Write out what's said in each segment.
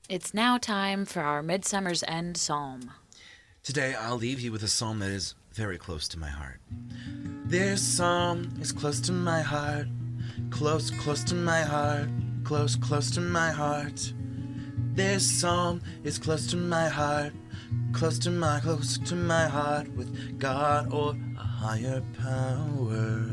It's now time for our Midsummer's End psalm. Today I'll leave you with a psalm that is very close to my heart. This psalm is close to my heart, close to my heart, close to my heart. This psalm is close to my heart, close to my heart, with God or a higher power.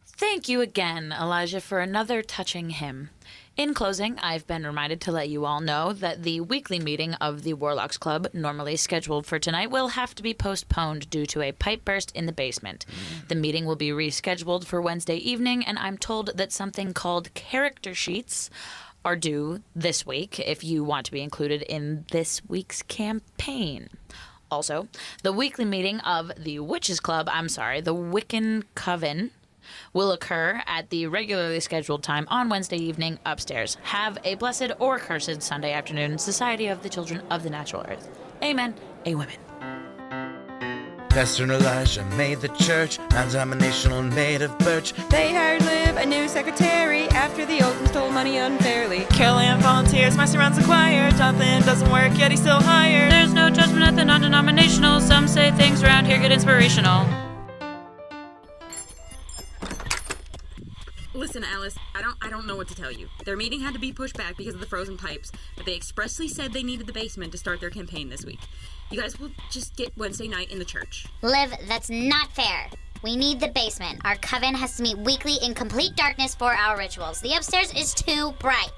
Thank you again, Elijah, for another touching hymn. In closing, I've been reminded to let you all know that the weekly meeting of the Warlocks Club, normally scheduled for tonight, will have to be postponed due to a pipe burst in the basement. The meeting will be rescheduled for Wednesday evening, and I'm told that something called character sheets are due this week if you want to be included in this week's campaign. Also, the weekly meeting of the the Wiccan Coven, will occur at the regularly scheduled time on Wednesday evening upstairs. Have a blessed or cursed Sunday afternoon, Society of the Children of the Natural Earth. Amen. Amen. Pastor Elijah made the church, non-denominational made of birch. They hired Liv, a new secretary, after the old one stole money unfairly. Carol Ann volunteers, Marcy runs the choir. Jonathan doesn't work, yet he's still hired. There's no judgment at the non-denominational. Some say things around here get inspirational. Listen, Alice, I don't know what to tell you. Their meeting had to be pushed back because of the frozen pipes, but they expressly said they needed the basement to start their campaign this week. You guys will just get Wednesday night in the church. Liv, that's not fair. We need the basement. Our coven has to meet weekly in complete darkness for our rituals. The upstairs is too bright.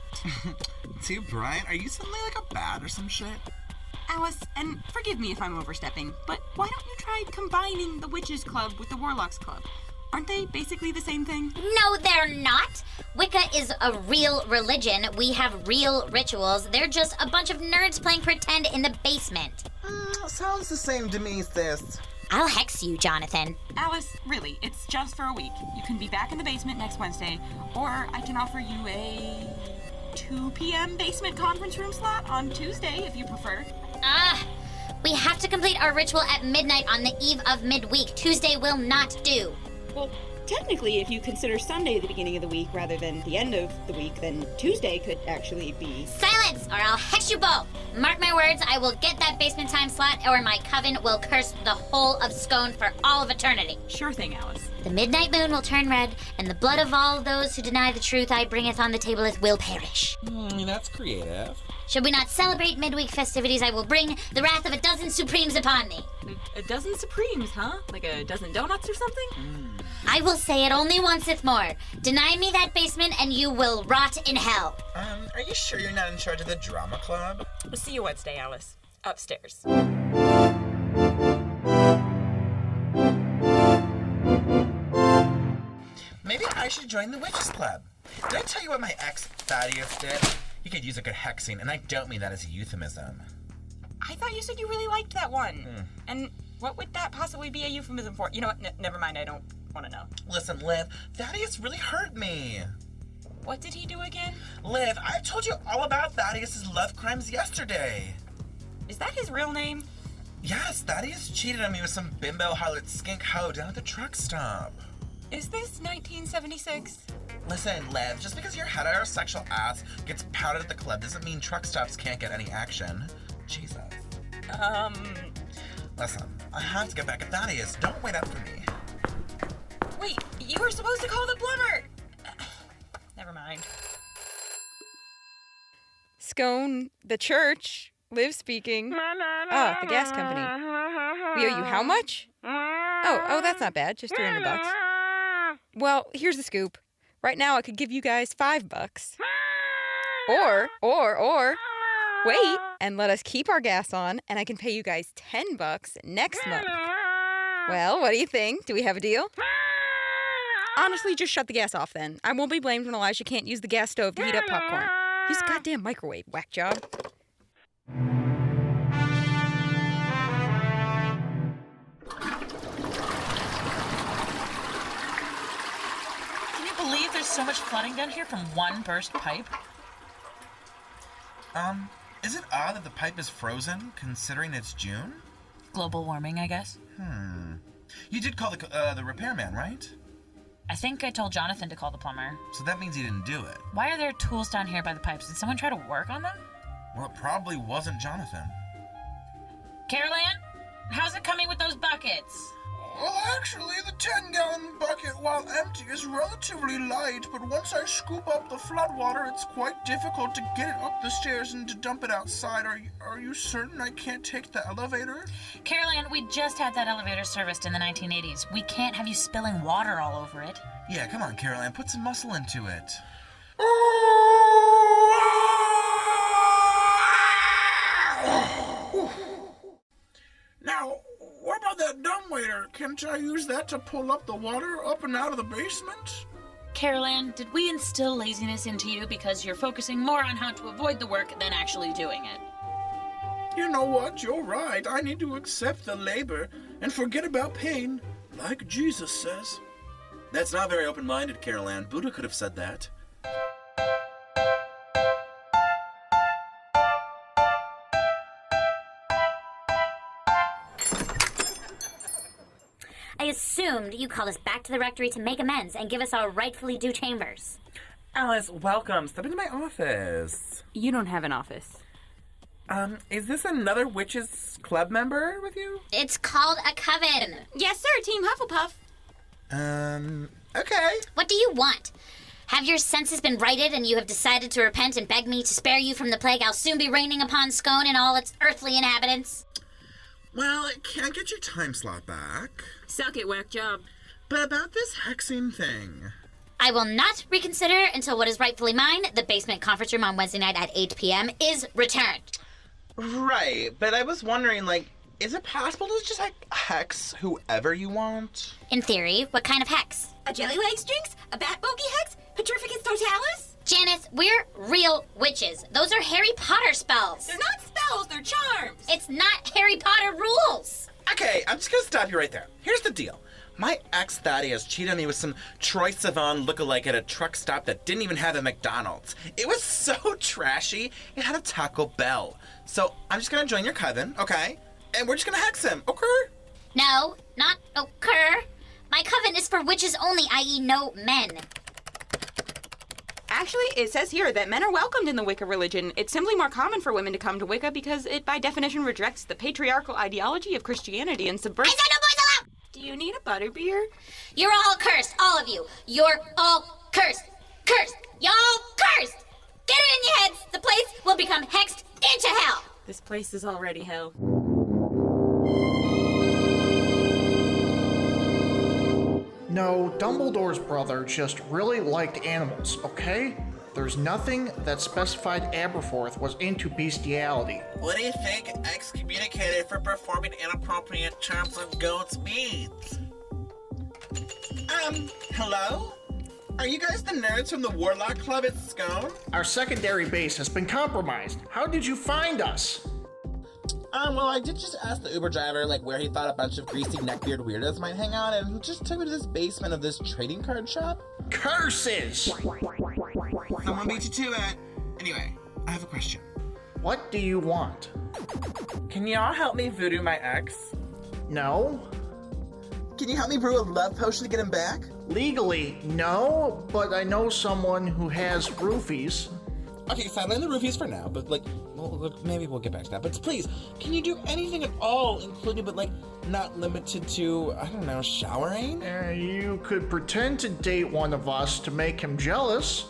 Too bright? Are you suddenly like a bat or some shit? Alice, and forgive me if I'm overstepping, but why don't you try combining the Witches Club with the Warlocks Club? Aren't they basically the same thing? No, they're not. Wicca is a real religion. We have real rituals. They're just a bunch of nerds playing pretend in the basement. Sounds the same to me, sis. I'll hex you, Jonathan. Alice, really, it's just for a week. You can be back in the basement next Wednesday, or I can offer you a 2 p.m. basement conference room slot on Tuesday if you prefer. We have to complete our ritual at midnight on the eve of midweek. Tuesday will not do. Well, technically, if you consider Sunday the beginning of the week rather than the end of the week, then Tuesday could actually be... Silence, or I'll hex you both. Mark my words, I will get that basement time slot, or my coven will curse the whole of SCONE for all of eternity. Sure thing, Alice. The midnight moon will turn red, and the blood of all those who deny the truth I bringeth on the tableth will perish. That's creative. Should we not celebrate midweek festivities, I will bring the wrath of a dozen supremes upon me. A dozen Supremes, huh? Like a dozen donuts or something? I will say it only onceth more. Deny me that basement, and you will rot in hell. Are you sure you're not in charge of the drama club? We'll see you Wednesday, Alice. Upstairs. Maybe I should join the Witches Club. Did I tell you what my ex Thaddeus did? He could use a good hexing, and I don't mean that as a euphemism. I thought you said you really liked that one. And what would that possibly be a euphemism for? You know what? Never mind, I don't want to know. Listen, Liv, Thaddeus really hurt me. What did he do again? Liv, I told you all about Thaddeus' love crimes yesterday. Is that his real name? Yes, Thaddeus cheated on me with some bimbo harlot skink hoe down at the truck stop. Is this 1976? Listen, Liv, just because your heterosexual ass gets pouted at the club doesn't mean truck stops can't get any action. Jesus. Listen, I have to get back at Thaddeus. Don't wait up for me. Wait, you were supposed to call the plumber! Never mind. SCONE, the church, Liv speaking. The gas company. We owe you how much? Oh, that's not bad. Just $300. Well, here's the scoop. Right now, I could give you guys $5. Or, wait and let us keep our gas on, and I can pay you guys $10 next month. Well, what do you think? Do we have a deal? Honestly, just shut the gas off then. I won't be blamed when Elijah can't use the gas stove to heat up popcorn. Use a goddamn microwave, whack job. Can you believe there's so much flooding down here from one burst pipe? Is it odd that the pipe is frozen, considering it's June? Global warming, I guess. You did call the repairman, right? I think I told Jonathan to call the plumber. So that means he didn't do it. Why are there tools down here by the pipes? Did someone try to work on them? Well, it probably wasn't Jonathan. Carol Ann, how's it coming with those buckets? Well, actually, the 10-gallon bucket, while empty, is relatively light, but once I scoop up the floodwater, it's quite difficult to get it up the stairs and to dump it outside. Are you certain I can't take the elevator? Carol Ann, we just had that elevator serviced in the 1980s. We can't have you spilling water all over it. Yeah, come on, Caroline, put some muscle into it. Now, what about that dumbwaiter? Can't I use that to pull up the water up and out of the basement? Carol Ann, did we instill laziness into you because you're focusing more on how to avoid the work than actually doing it? You know what? You're right. I need to accept the labor and forget about pain, like Jesus says. That's not very open-minded, Caroline. Buddha could have said that. I assumed you called us back to the rectory to make amends and give us our rightfully due chambers. Alice, welcome. Step into my office. You don't have an office. Is this another Witches Club member with you? It's called a coven. Yes, sir, Team Hufflepuff. Okay. What do you want? Have your senses been righted and you have decided to repent and beg me to spare you from the plague I'll soon be raining upon Scone and all its earthly inhabitants? Well, can I get your time slot back? Suck it, whack job. But about this hexing thing. I will not reconsider until what is rightfully mine, the basement conference room on Wednesday night at 8 p.m., is returned. Right, but I was wondering, is it possible to just, hex whoever you want? In theory, what kind of hex? A jelly legs jinx? A bat bogey hex? Petrificus totalis? Janice, we're real witches. Those are Harry Potter spells. They're not spells, they're charms. It's not Harry Potter rules. Okay, I'm just gonna stop you right there. Here's the deal. My ex Thaddeus cheated on me with some Troye Sivan lookalike at a truck stop that didn't even have a McDonald's. It was so trashy, it had a Taco Bell. So I'm just gonna join your coven, okay? And we're just gonna hex him, okay? No, not occur. My coven is for witches only, i.e. no men. Actually, it says here that men are welcomed in the Wicca religion. It's simply more common for women to come to Wicca because it, by definition, rejects the patriarchal ideology of Christianity and I subverts... said no boys allowed! Do you need a butterbeer? You're all cursed, all of you. You're all cursed. Cursed. Y'all cursed. Get it in your heads. The place will become hexed into hell. This place is already hell. No, Dumbledore's brother just really liked animals, okay? There's nothing that specified Aberforth was into bestiality. What do you think excommunicated for performing inappropriate charms on goat's meat? Hello? Are you guys the nerds from the Warlock Club at SCONE? Our secondary base has been compromised. How did you find us? Well, I did just ask the Uber driver, where he thought a bunch of greasy neckbeard weirdos might hang out, and he just took me to this basement of this trading card shop. Curses! Someone beat you to it. Anyway, I have a question. What do you want? Can y'all help me voodoo my ex? No? Can you help me brew a love potion to get him back? Legally, no, but I know someone who has roofies. Okay, sideline the roofies for now, but maybe we'll get back to that. But please, can you do anything at all, including but not limited to, I don't know, showering? You could pretend to date one of us to make him jealous.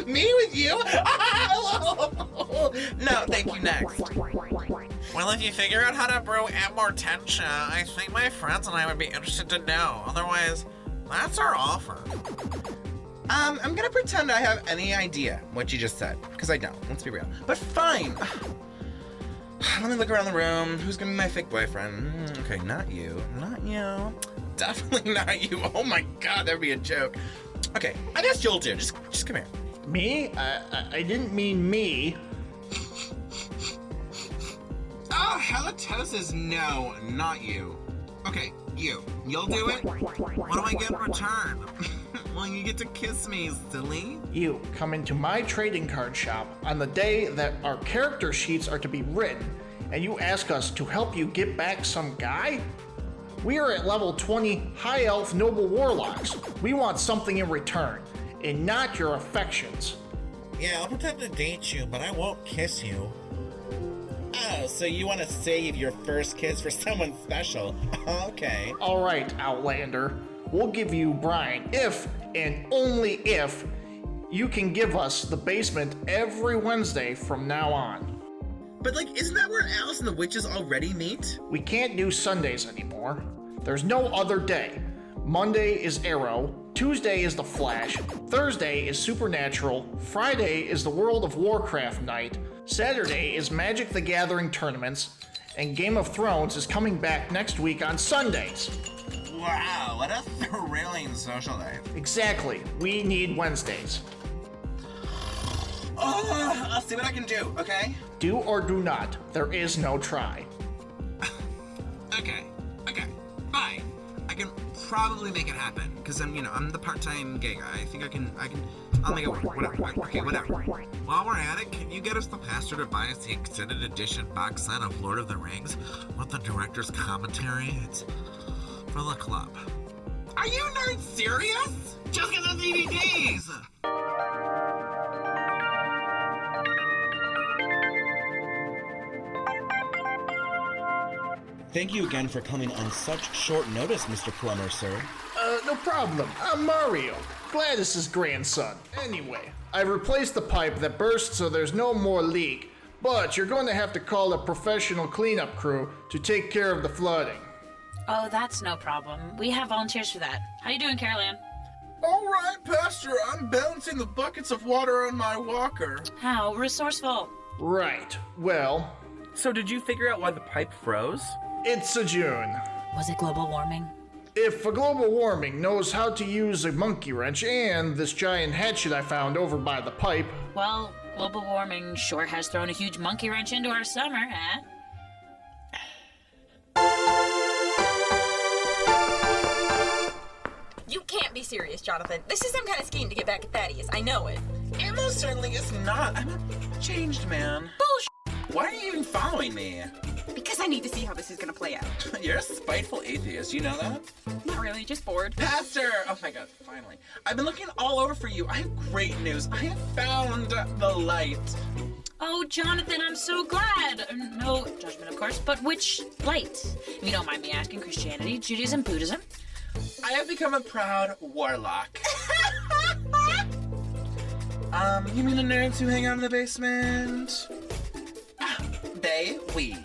Me with you? No, thank you, next. Well, if you figure out how to brew amortentia, I think my friends and I would be interested to know. Otherwise, that's our offer. I'm gonna pretend I have any idea what you just said, because I don't, let's be real. But fine. Let me look around the room. Who's gonna be my fake boyfriend? Okay, not you. Not you. Definitely not you. Oh my god, that'd be a joke. Okay, I guess you'll do. Just come here. Me? I didn't mean me. Oh, halitosis, no, not you. Okay, you'll do it? What do I get in return? Well, you get to kiss me, silly. You come into my trading card shop on the day that our character sheets are to be written, and you ask us to help you get back some guy? We are at level 20 High Elf Noble Warlocks. We want something in return, and not your affections. Yeah, I'll pretend to date you, but I won't kiss you. Oh, so you want to save your first kiss for someone special? Okay. Alright, Outlander. We'll give you Brian if, and only if, you can give us the basement every Wednesday from now on. But, isn't that where Alice and the witches already meet? We can't do Sundays anymore. There's no other day. Monday is Arrow, Tuesday is The Flash, Thursday is Supernatural, Friday is the World of Warcraft night, Saturday is Magic the Gathering tournaments, and Game of Thrones is coming back next week on Sundays. Wow, what a thrilling social life. Exactly. We need Wednesdays. I'll see what I can do, okay? Do or do not. There is no try. Okay, fine. I can probably make it happen, because I'm the part-time gay guy. I think I'll make it work. Whatever. While we're at it, can you get us the pastor to buy us the extended edition box set of Lord of the Rings with the director's commentary? It's for the club. Are you nerds serious? Just get the DVDs! Thank you again for coming on such short notice, Mr. Plumber, sir. No problem. I'm Mario, Gladys's grandson. Anyway, I've replaced the pipe that burst so there's no more leak, but you're going to have to call a professional cleanup crew to take care of the flooding. Oh, that's no problem. We have volunteers for that. How you doing, Carol Ann? All right, Pastor, I'm balancing the buckets of water on my walker. How resourceful. Right. Well, So did you figure out why the pipe froze? it's a June. Was it global warming? If a global warming knows how to use a monkey wrench and this giant hatchet I found over by the pipe, Well, global warming sure has thrown a huge monkey wrench into our summer, eh? You can't be serious, Jonathan. This is some kind of scheme to get back at Thaddeus. I know it. It most certainly is not. I'm a changed man. Bullshit. Why are you even following me? Because I need to see how this is gonna play out. You're a spiteful atheist, you know that? Not really, just bored. Pastor! Oh my god, finally. I've been looking all over for you. I have great news. I have found the light. Oh, Jonathan, I'm so glad. No judgment, of course, but which light? If you don't mind me asking, Christianity, Judaism, Buddhism? I have become a proud warlock. You mean the nerds who hang out in the basement? We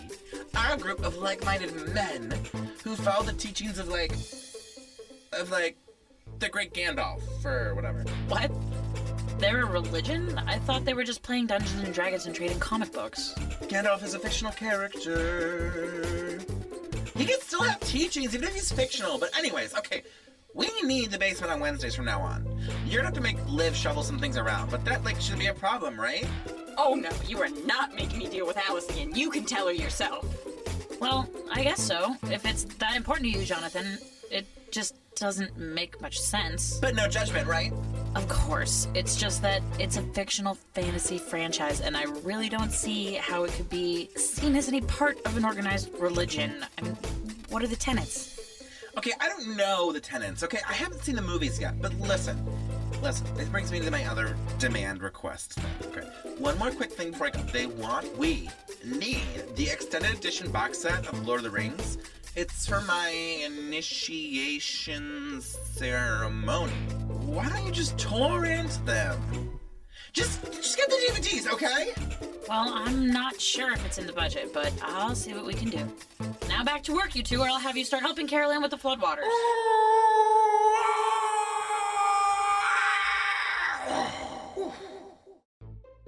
are a group of like-minded men who follow the teachings of the great Gandalf, or whatever. What? They're a religion? I thought they were just playing Dungeons and Dragons and trading comic books. Gandalf is a fictional character. He can still have teachings, even if he's fictional. But anyways, okay. We need the basement on Wednesdays from now on. You're gonna have to make Liv shovel some things around, but that, shouldn't be a problem, right? Oh no, you are not making me deal with Alice again. You can tell her yourself. Well, I guess so. If it's that important to you, Jonathan, it just doesn't make much sense. But no judgment, right? Of course. It's just that it's a fictional fantasy franchise, and I really don't see how it could be seen as any part of an organized religion. I mean, what are the tenets? Okay, I don't know the tenants, okay? I haven't seen the movies yet, but listen, this brings me to my other demand request thing, okay? One more quick thing before I go. We need the extended edition box set of Lord of the Rings. It's for my initiation ceremony. Why don't you just torrent them? Just get the DVDs, okay? Well, I'm not sure if it's in the budget, but I'll see what we can do. Now back to work, you two, or I'll have you start helping Carol Ann with the floodwaters.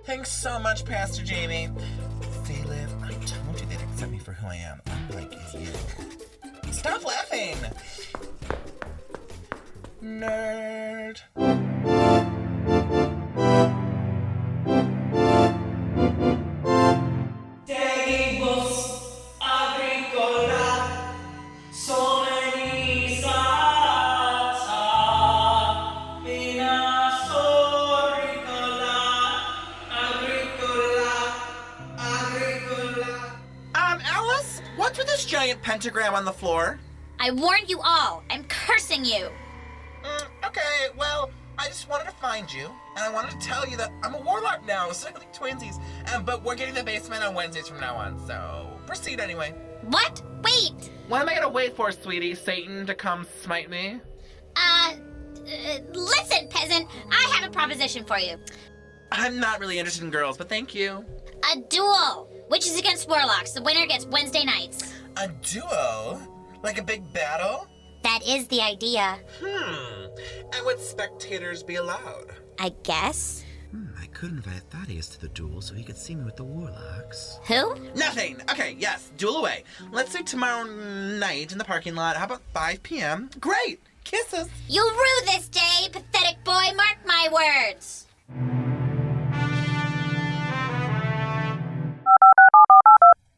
Thanks so much, Pastor Jamie. Say, Liv, I told you they'd accept me for who I am, unlike you. Stop laughing! Nerd. Alice, what's with this giant pentagram on the floor? I warn you all. I'm cursing you. Okay, well, I just wanted to find you, and I wanted to tell you that I'm a warlock now, so like twinsies. But we're getting the basement on Wednesdays from now on, so proceed anyway. What? Wait. What am I gonna wait for, sweetie? Satan to come smite me? Listen, peasant. I have a proposition for you. I'm not really interested in girls, but thank you. A duel. Witches against warlocks. The winner gets Wednesday nights. A duo? Like a big battle? That is the idea. And would spectators be allowed? I guess. I could invite Thaddeus to the duel so he could see me with the warlocks. Who? Nothing! Okay, yes, duel away. Let's say tomorrow night in the parking lot. How about 5 p.m.? Great! Kisses! You'll rue this day, pathetic boy. Mark my words.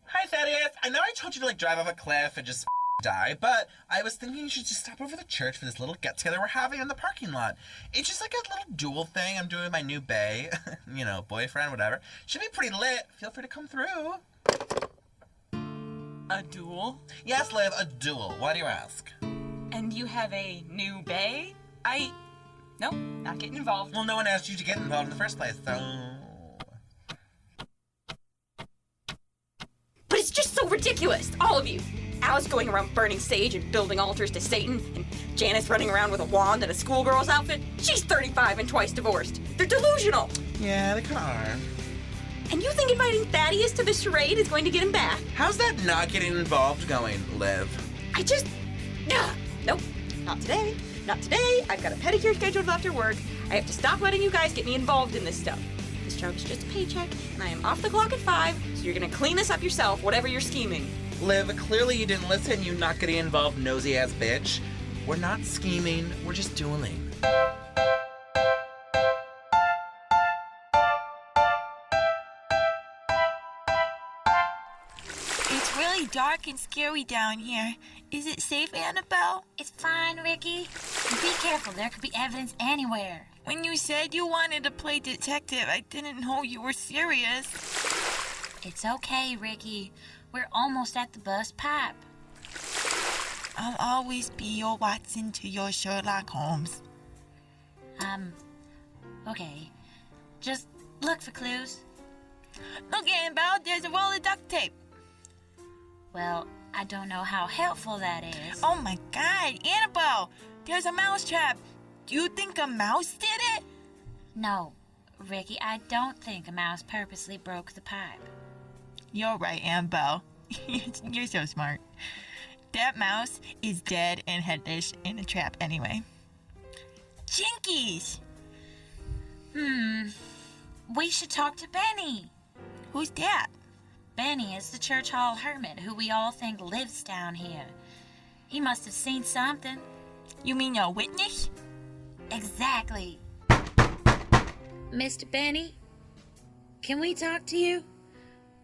Hi, Thaddeus. I know I told you to, drive off a cliff and just die, but I was thinking you should just stop over the church for this little get-together we're having in the parking lot. It's just like a little duel thing I'm doing with my new bae. Boyfriend, whatever. Should be pretty lit. Feel free to come through. A duel? Yes, Liv, a duel. Why do you ask? And you have a new bae? Nope, not getting involved. Well, no one asked you to get involved in the first place, so... But it's just so ridiculous, all of you. Alice going around burning sage and building altars to Satan, and Janice running around with a wand and a schoolgirl's outfit. She's 35 and twice divorced. They're delusional. Yeah, they kinda are. And you think inviting Thaddeus to the charade is going to get him back? How's that not getting involved going, Liv? Nope, not today. Not today. I've got a pedicure scheduled after work. I have to stop letting you guys get me involved in this stuff. This job is just a paycheck, and I am off the clock at 5, so you're gonna clean this up yourself, whatever you're scheming. Liv, clearly you didn't listen, you not getting involved nosy-ass bitch. We're not scheming, we're just dueling. It's really dark and scary down here. Is it safe, Annabelle? It's fine, Ricky. Be careful. There could be evidence anywhere. When you said you wanted to play detective, I didn't know you were serious. It's okay, Ricky. We're almost at the bus pipe. I'll always be your Watson to your Sherlock Holmes. Okay. Just look for clues. Look, Annabelle, there's a roll of duct tape. Well, I don't know how helpful that is. Oh my God, Annabelle, there's a mouse trap. Do you think a mouse did it? No, Ricky, I don't think a mouse purposely broke the pipe. You're right, Annabelle. You're so smart. That mouse is dead and headless in a trap anyway. Jinkies! We should talk to Benny. Who's that? Benny is the church hall hermit who we all think lives down here. He must have seen something. You mean a witness? Exactly. Mr. Benny, can we talk to you?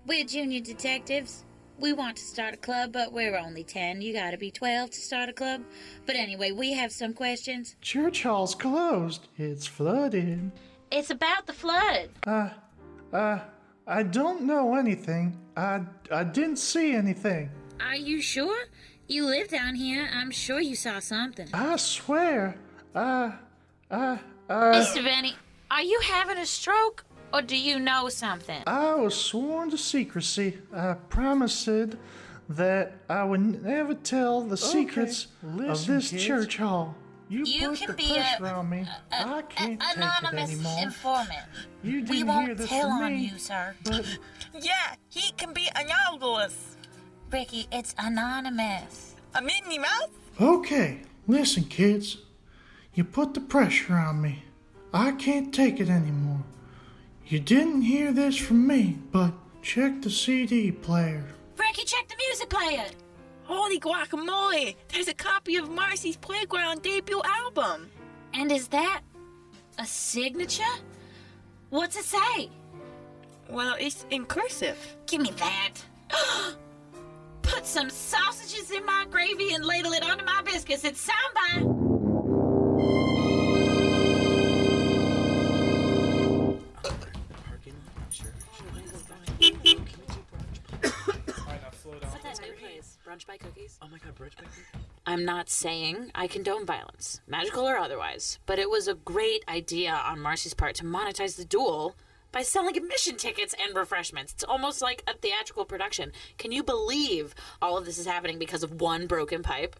We're junior detectives. We want to start a club, but we're only 10. You gotta be 12 to start a club. But anyway, we have some questions. Church hall's closed. It's flooded. It's about the flood. I don't know anything. I didn't see anything. Are you sure? You live down here. I'm sure you saw something. I swear. Mr. Benny, are you having a stroke? Or do you know something? I was sworn to secrecy. I promised that I would never tell the secrets of this church hall. You put can the be pressure on me. I can't take it anonymous anymore. informant. You didn't We hear won't this tell from on me. you, sir. But Yeah, he can be anonymous. Ricky, it's anonymous. A Minnie Mouse? okay, listen, kids. You put the pressure on me. I can't take it anymore. You didn't hear this from me, but check the CD player. Ricky, check the music player. Holy guacamole! There's a copy of Marcy's Playground debut album. And is that a signature? What's it say? Well, it's in cursive. Give me that. Put some sausages in my gravy and ladle it onto my biscuits. It's samba. What's that new place? Brunch by Cookies? Oh my God, brunch by Cookies? I'm not saying I condone violence, magical or otherwise, but it was a great idea on Marcy's part to monetize the duel by selling admission tickets and refreshments. It's almost like a theatrical production. Can you believe all of this is happening because of one broken pipe?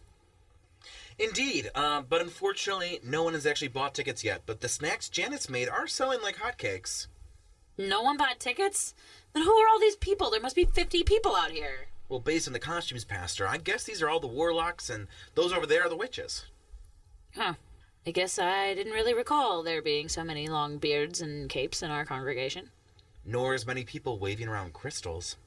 Indeed, but unfortunately, no one has actually bought tickets yet, but the snacks Janet's made are selling like hotcakes. No one bought tickets? Then who are all these people? There must be 50 people out here. Well, based on the costumes, Pastor, I guess these are all the warlocks, and those over there are the witches. Huh. I guess I didn't really recall there being so many long beards and capes in our congregation. Nor as many people waving around crystals.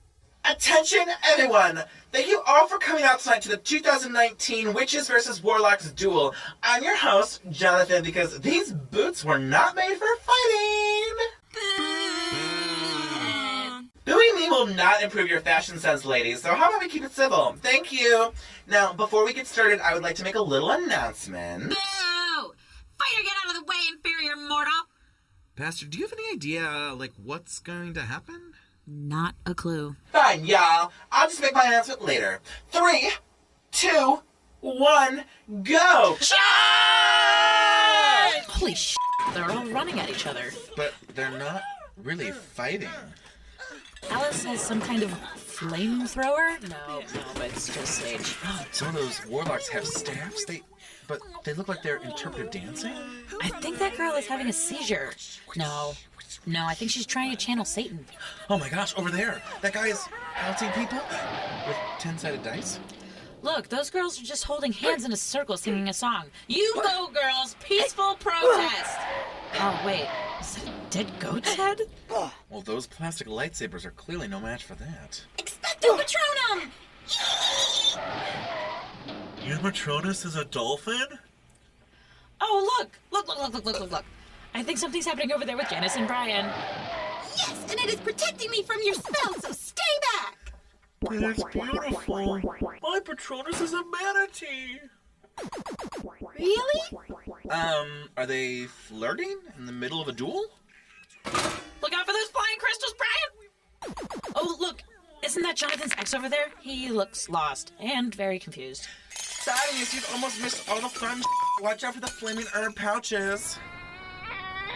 Attention, everyone! Thank you all for coming out tonight to the 2019 Witches vs. Warlocks duel. I'm your host, Jonathan, because these boots were not made for fighting! Booing me will not improve your fashion sense, ladies, so how about we keep it civil? Thank you! Now, before we get started, I would like to make a little announcement. Boo! Fighter, get out of the way, inferior mortal! Pastor, do you have any idea, what's going to happen? Not a clue. Fine, y'all. I'll just make my announcement later. 3, 2, 1, go! Charge! Holy shit, they're all running at each other. But they're not really fighting. Alice has some kind of flamethrower? No, but it's just sage. Some of those warlocks have staffs, but they look like they're interpretive dancing? I think that girl is having a seizure. No, I think she's trying to channel Satan. Oh my gosh, over there! That guy is bouncing people with 10-sided dice? Look, those girls are just holding hands in a circle singing a song. You go, girls! Peaceful protest! Oh, wait. Is that a dead goat's head? Well, those plastic lightsabers are clearly no match for that. Expecto Patronum! Your Patronus is a dolphin? Oh, look! I think something's happening over there with Janice and Brian. Yes, and it is protecting me from your spell, so stay back! It's beautiful. My Patronus is a manatee. Really? Are they flirting in the middle of a duel? Look out for those flying crystals, Brian! Oh, look! Isn't that Jonathan's ex over there? He looks lost and very confused. Thaddeus, you've almost missed all the fun. Watch out for the flaming herb pouches.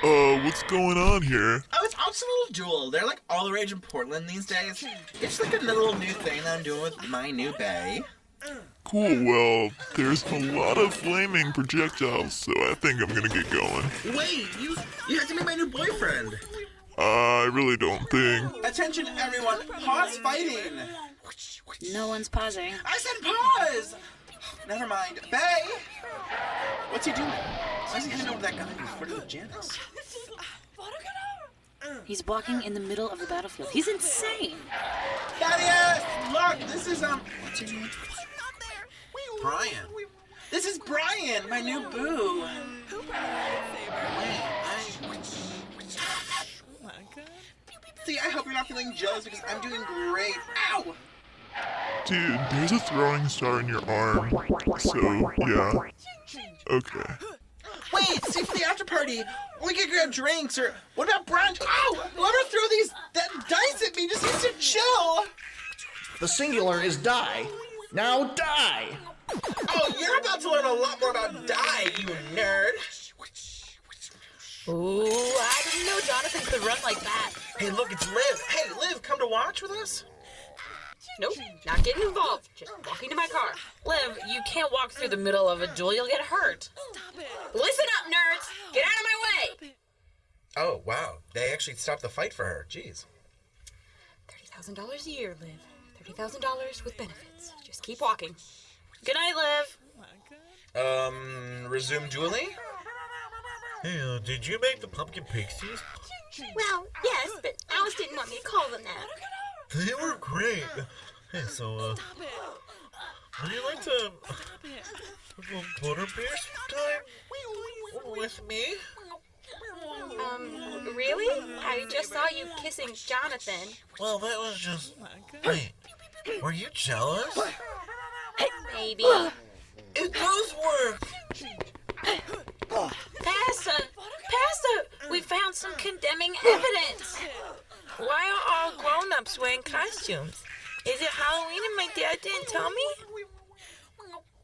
What's going on here? Oh, it's also a little duel. They're like all the rage in Portland these days. It's like a little new thing that I'm doing with my new bae. Cool, well, there's a lot of flaming projectiles, so I think I'm gonna get going. Wait, you have to meet my new boyfriend. I really don't think. Attention, everyone. Pause fighting. No one's pausing. I said pause. Never mind. Bae! What's he doing? Why is he heading over to that guy who's flirting with Janice? He's walking in the middle of the battlefield. He's insane! Thaddeus! Look, this is, what's your name? Brian. This is Brian, my new boo. See, I hope you're not feeling jealous because I'm doing great. Ow! Dude, there's a throwing star in your arm, so, yeah. Okay. Wait, stay for the after party. We could grab drinks, or what about brunch? Ow! Whoever threw that dice at me just needs to chill. The singular is die. Now die! Oh, you're about to learn a lot more about die, you nerd. Ooh, I didn't know Jonathan could run like that. Hey, look, it's Liv. Hey, Liv, come to watch with us? Nope, not getting involved. Just walking to my car. Liv, you can't walk through the middle of a duel. You'll get hurt. Listen up, nerds! Get out of my way! Oh, wow. They actually stopped the fight for her. Jeez. $30,000 a year, Liv. $30,000 with benefits. Just keep walking. Good night, Liv. Resume dueling? Hey, did you make the pumpkin pasties? Well, yes, but Alice didn't want me to call them that. They were great. Hey, so, would you like to have a butterbeer time with me? Really? I just saw you kissing Jonathan. Well, that was just... Wait, were you jealous? Maybe. It does work! Pastor! We found some condemning evidence. Why are all grown-ups wearing costumes? Is it Halloween and my dad didn't tell me?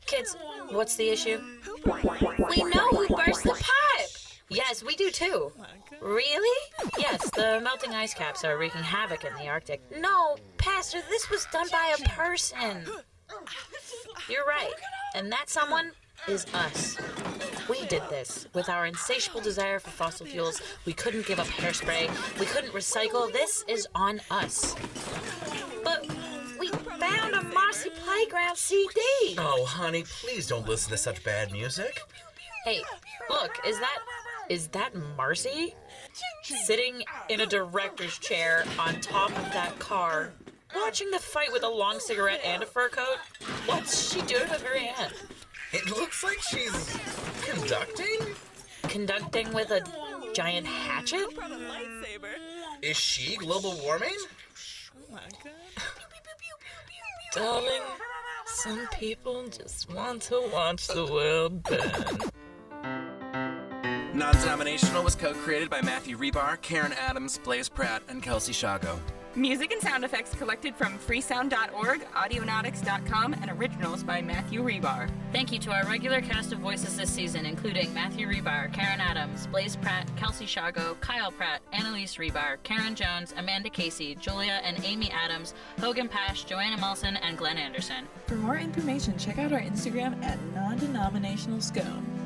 Kids, what's the issue? We know who burst the pipe. Yes, we do too. Really? Yes, the melting ice caps are wreaking havoc in the Arctic. No, Pastor, this was done by a person. You're right. And that someone is us. We did this with our insatiable desire for fossil fuels. We couldn't give up hairspray. We couldn't recycle. This is on us. But we found a Marcy Playground CD. Oh, honey, please don't listen to such bad music. Hey, look, is that Marcy? Sitting in a director's chair on top of that car, watching the fight with a long cigarette and a fur coat? What's she doing with her hand? It looks like she's conducting? Conducting with a giant hatchet? Is she global warming? Darling, some people just want to watch the world burn. Non-Denominational was co-created by Matthew Rebar, Karen Adams, Blaze Pratt, and Kelsey Shago. Music and sound effects collected from freesound.org, audionautics.com, and originals by Matthew Rebar. Thank you to our regular cast of voices this season, including Matthew Rebar, Karen Adams, Blaze Pratt, Kelsey Shago, Kyle Pratt, Annalise Rebar, Karen Jones, Amanda Casey, Julia and Amy Adams, Hogan Pash, Joanna Mulson, and Glenn Anderson. For more information, check out our Instagram at non-denominational SCONE.